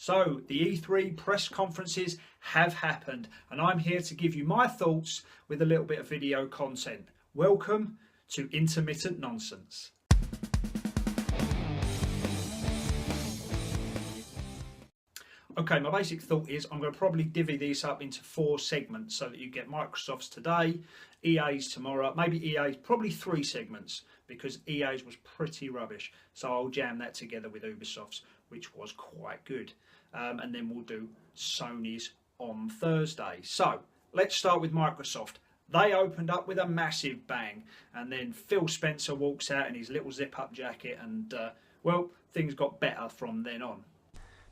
So the E3 press conferences have happened and I'm here to give you my thoughts with a little bit of video content. Welcome to Intermittent Nonsense. Okay, my basic thought is I'm going to probably divvy these up into 4 segments so that you get Microsoft's today, EA's tomorrow, maybe EA's, probably 3 segments because EA's was pretty rubbish. So I'll jam that together with Ubisoft's, which was quite good. And then we'll do Sony's on Thursday. So let's start with Microsoft. They opened up with a massive bang and then Phil Spencer walks out in his little zip-up jacket and, well, things got better from then on.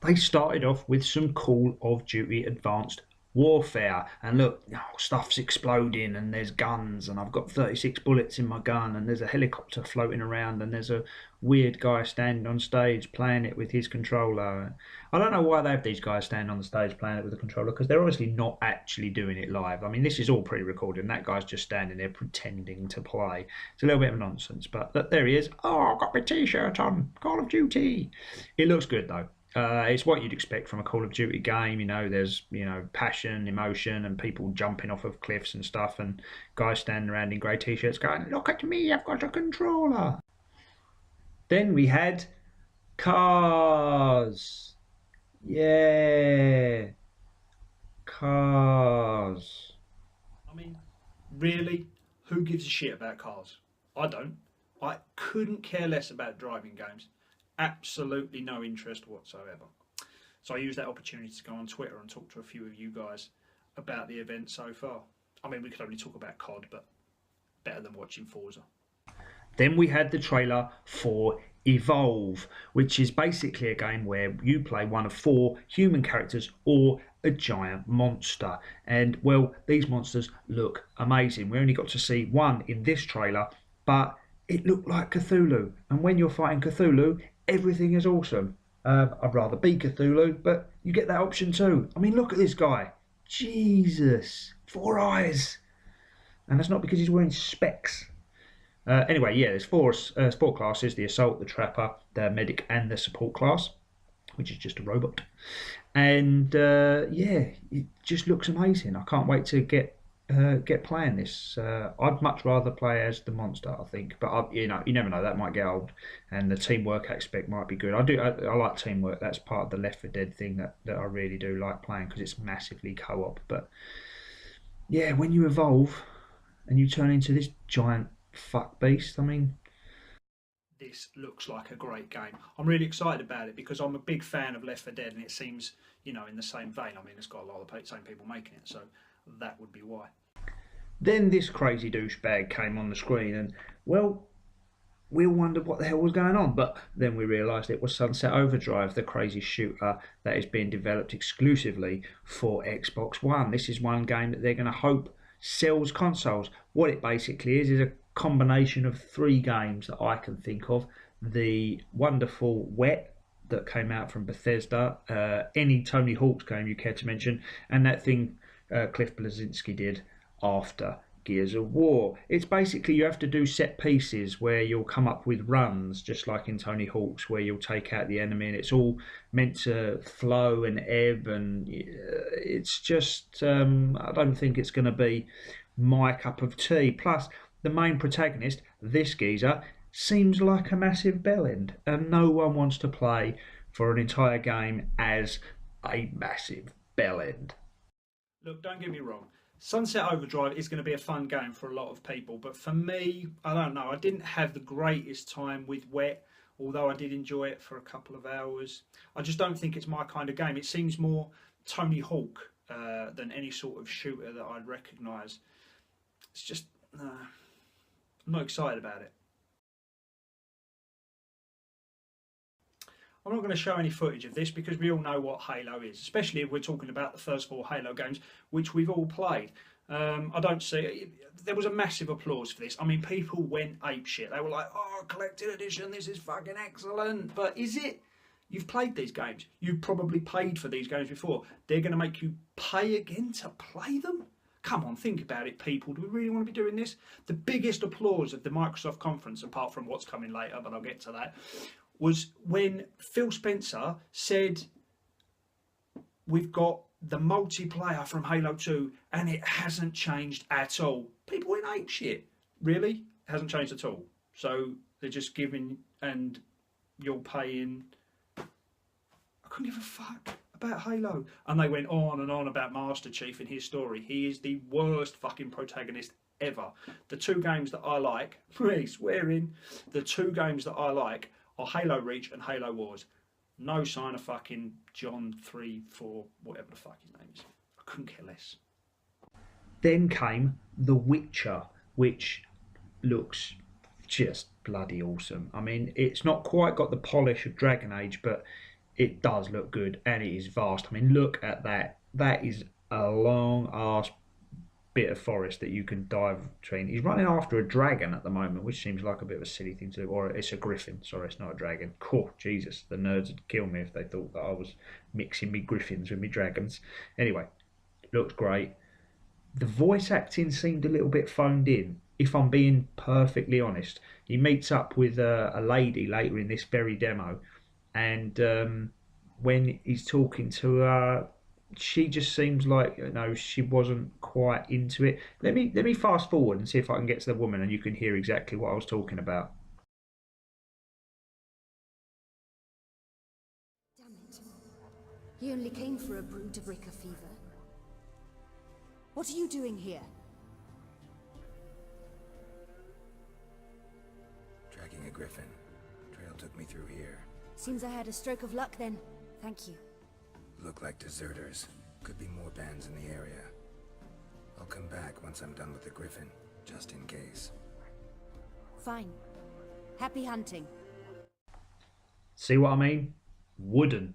They started off with some Call of Duty Advanced Warfare, and look, stuff's exploding and there's guns and I've got 36 bullets in my gun and there's a helicopter floating around and there's a weird guy standing on stage playing it with his controller. I don't know why they have these guys standing on the stage playing it with a controller, because they're obviously not actually doing it live. I mean, this is all pre-recorded and that guy's just standing there pretending to play. It's a little bit of nonsense, but look, there he is. Oh, I've got my t-shirt on, Call of Duty. It looks good though. It's what you'd expect from a Call of Duty game. There's passion, emotion, and people jumping off of cliffs and stuff, and guys standing around in grey t-shirts going, "Look at me, I've got a controller." Then we had cars. Yeah, cars. I mean, really, who gives a shit about cars? I don't. I couldn't care less about driving games. Absolutely no interest whatsoever. So I used that opportunity to go on Twitter and talk to a few of you guys about the event so far. I mean, we could only talk about COD, but better than watching Forza. Then we had the trailer for Evolve, which is basically a game where you play one of 4 human characters or a giant monster. And well, these monsters look amazing. We only got to see one in this trailer, but it looked like Cthulhu. And when you're fighting Cthulhu, everything is awesome. I'd rather be Cthulhu, but you get that option too. I mean, look at this guy. Jesus, 4 eyes. And that's not because he's wearing specs. Anyway, yeah, there's 4 sport classes: the assault, the trapper, the medic, and the support class, which is just a robot. And yeah, it just looks amazing. I can't wait to get playing this. I'd much rather play as the monster, I think, but you never know, that might get old, and the teamwork aspect might be good. I like teamwork. That's part of the Left 4 Dead thing that I really do like playing, because it's massively co-op. But yeah, when you evolve and you turn into this giant fuck beast, I mean, this looks like a great game. I'm really excited about it because I'm a big fan of Left 4 Dead, and it seems, in the same vein. I mean, it's got a lot of the same people making it, so that would be why. Then this crazy douchebag came on the screen and, well, we all wondered what the hell was going on, but then we realised it was Sunset Overdrive, the crazy shooter that is being developed exclusively for Xbox One. This is one game that they're going to hope sells consoles. What it basically is a combination of 3 games that I can think of. The wonderful Wet that came out from Bethesda, any Tony Hawk's game you care to mention, and that thing Cliff Bleszinski did after Gears of War. It's basically, you have to do set pieces where you'll come up with runs, just like in Tony Hawk's, where you'll take out the enemy, and it's all meant to flow and ebb, and it's just, I don't think it's going to be my cup of tea. Plus, the main protagonist, this geezer, seems like a massive bellend, and no one wants to play for an entire game as a massive bellend. Look, don't get me wrong, Sunset Overdrive is going to be a fun game for a lot of people, but for me, I don't know, I didn't have the greatest time with Wet, although I did enjoy it for a couple of hours. I just don't think it's my kind of game. It seems more Tony Hawk than any sort of shooter that I'd recognise. It's just, I'm not excited about it. I'm not going to show any footage of this because we all know what Halo is, especially if we're talking about the first 4 Halo games, which we've all played. I don't see... There was a massive applause for this. I mean, people went apeshit. They were like, "Oh, collected edition, this is fucking excellent." But is it? You've played these games. You've probably paid for these games before. They're going to make you pay again to play them? Come on, think about it, people. Do we really want to be doing this? The biggest applause of the Microsoft conference, apart from what's coming later, but I'll get to that, was when Phil Spencer said we've got the multiplayer from Halo 2 and it hasn't changed at all. People in ape shit. Really? It hasn't changed at all. So they're just giving, and you're paying. I couldn't give a fuck about Halo. And they went on and on about Master Chief and his story. He is the worst fucking protagonist ever. The two games that I like, swearing, the two games that I like are Halo Reach and Halo Wars. No sign of fucking John 3, 4, whatever the fuck his name is. I couldn't care less. Then came The Witcher, which looks just bloody awesome. I mean, it's not quite got the polish of Dragon Age, but it does look good and it is vast. I mean, look at that. That is a long ass bit of forest that you can dive between. He's running after a dragon at the moment, which seems like a bit of a silly thing to do. Or it's a griffin. Sorry, it's not a dragon. Cool, Jesus, the nerds would kill me if they thought that I was mixing me griffins with me dragons. Anyway, looks great. The voice acting seemed a little bit phoned in, if I'm being perfectly honest. He meets up with a lady later in this very demo, and when he's talking to her, she just seems like, she wasn't quite into it. Let me fast forward and see if I can get to the woman and you can hear exactly what I was talking about. Damn it. He only came for a brew to break a fever. What are you doing here? Tracking a griffin. Trail took me through here. Seems I had a stroke of luck then. Thank you. Look like deserters. Could be more bands in the area. I'll come back once I'm done with the griffin, just in case. Fine. Happy hunting. See what I mean? Wooden.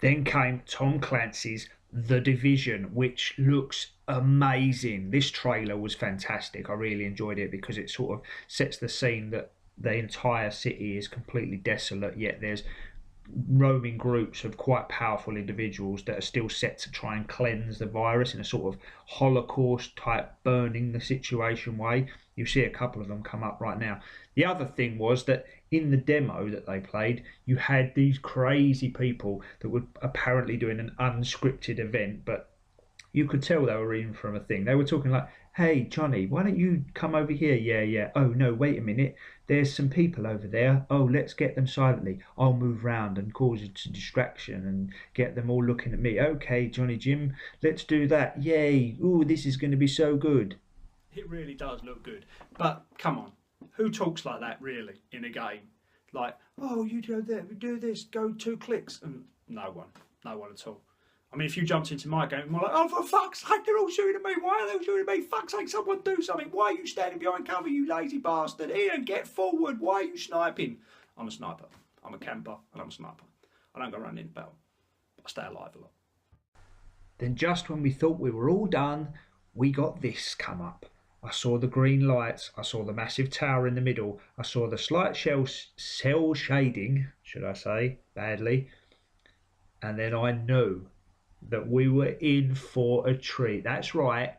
Then came Tom Clancy's The Division, which looks amazing. This trailer was fantastic. I really enjoyed it because it sort of sets the scene that the entire city is completely desolate, yet there's roaming groups of quite powerful individuals that are still set to try and cleanse the virus in a sort of Holocaust type burning the situation way. You see a couple of them come up right now. The other thing was that in the demo that they played, you had these crazy people that were apparently doing an unscripted event, but you could tell they were reading from a thing. They were talking like, "Hey, Johnny, why don't you come over here?" Yeah. "Oh, no, wait a minute. There's some people over there. Oh, let's get them silently. I'll move round and cause a distraction and get them all looking at me. Okay, Johnny Jim, let's do that. Yay. Ooh, this is going to be so good." It really does look good. But come on, who talks like that really in a game? Like, "Oh, you go there, do this, go 2 clicks." And no one at all. I mean, if you jumped into my game, I'm like, "Oh, for fuck's sake, they're all shooting at me. Why are they all shooting at me? Fuck's sake, someone do something. Why are you standing behind cover, you lazy bastard? Ian, get forward. Why are you sniping?" I'm a sniper. I'm a camper, and I'm a sniper. I don't go around in battle. I stay alive a lot. Then just when we thought we were all done, we got this come up. I saw the green lights. I saw the massive tower in the middle. I saw the slight cell shading, should I say, badly. And then I knew that we were in for a treat. That's right,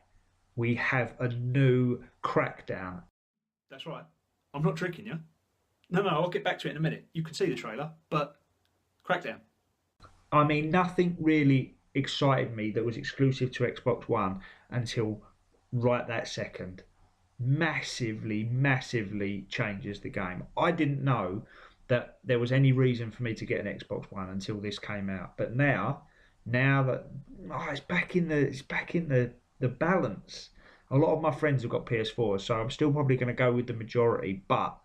we have a new Crackdown. That's right. I'm not tricking you. No, I'll get back to it in a minute. You can see the trailer, but Crackdown. I mean, nothing really excited me that was exclusive to Xbox One until right that second. Massively changes the game. I didn't know that there was any reason for me to get an Xbox One until this came out, but now that it's back in the balance. A lot of my friends have got PS4s, so I'm still probably going to go with the majority, but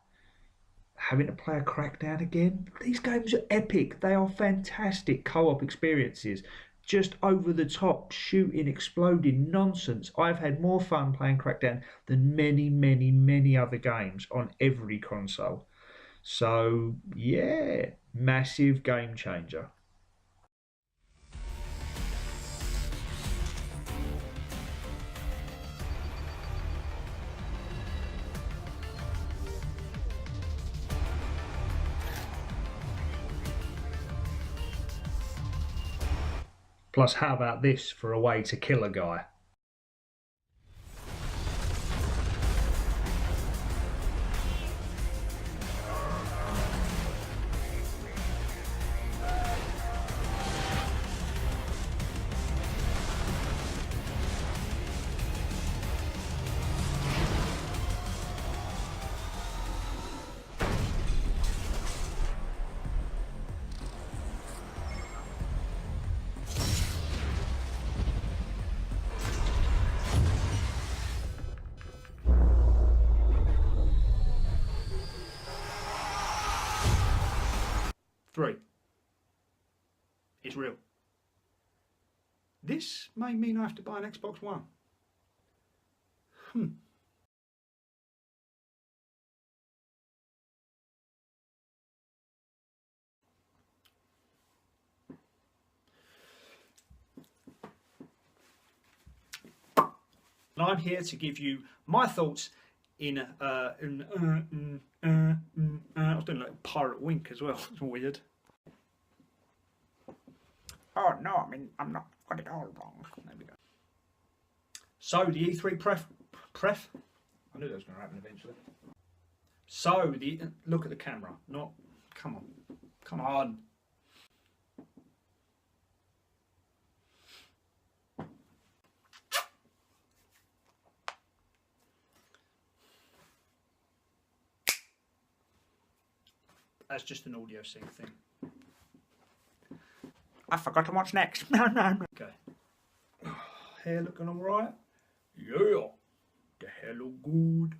having to play a Crackdown again, these games are epic. They are fantastic co-op experiences. Just over the top, shooting, exploding nonsense. I've had more fun playing Crackdown than many other games on every console. So yeah, massive game changer. Plus, how about this for a way to kill a guy? It's real. This may mean I have to buy an Xbox One. And I'm here to give you my thoughts I was doing like pirate wink as well. It's weird. Oh no, I mean I'm not got it all wrong. There we go. So the E3 pref. I knew that was going to happen eventually. So the look at the camera. Not come on. That's just an audio sync thing. I forgot to watch next. No. Okay. Hair looking alright? Yeah. The hair look good.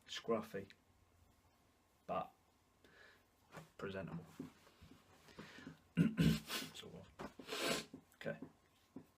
Scruffy. But presentable.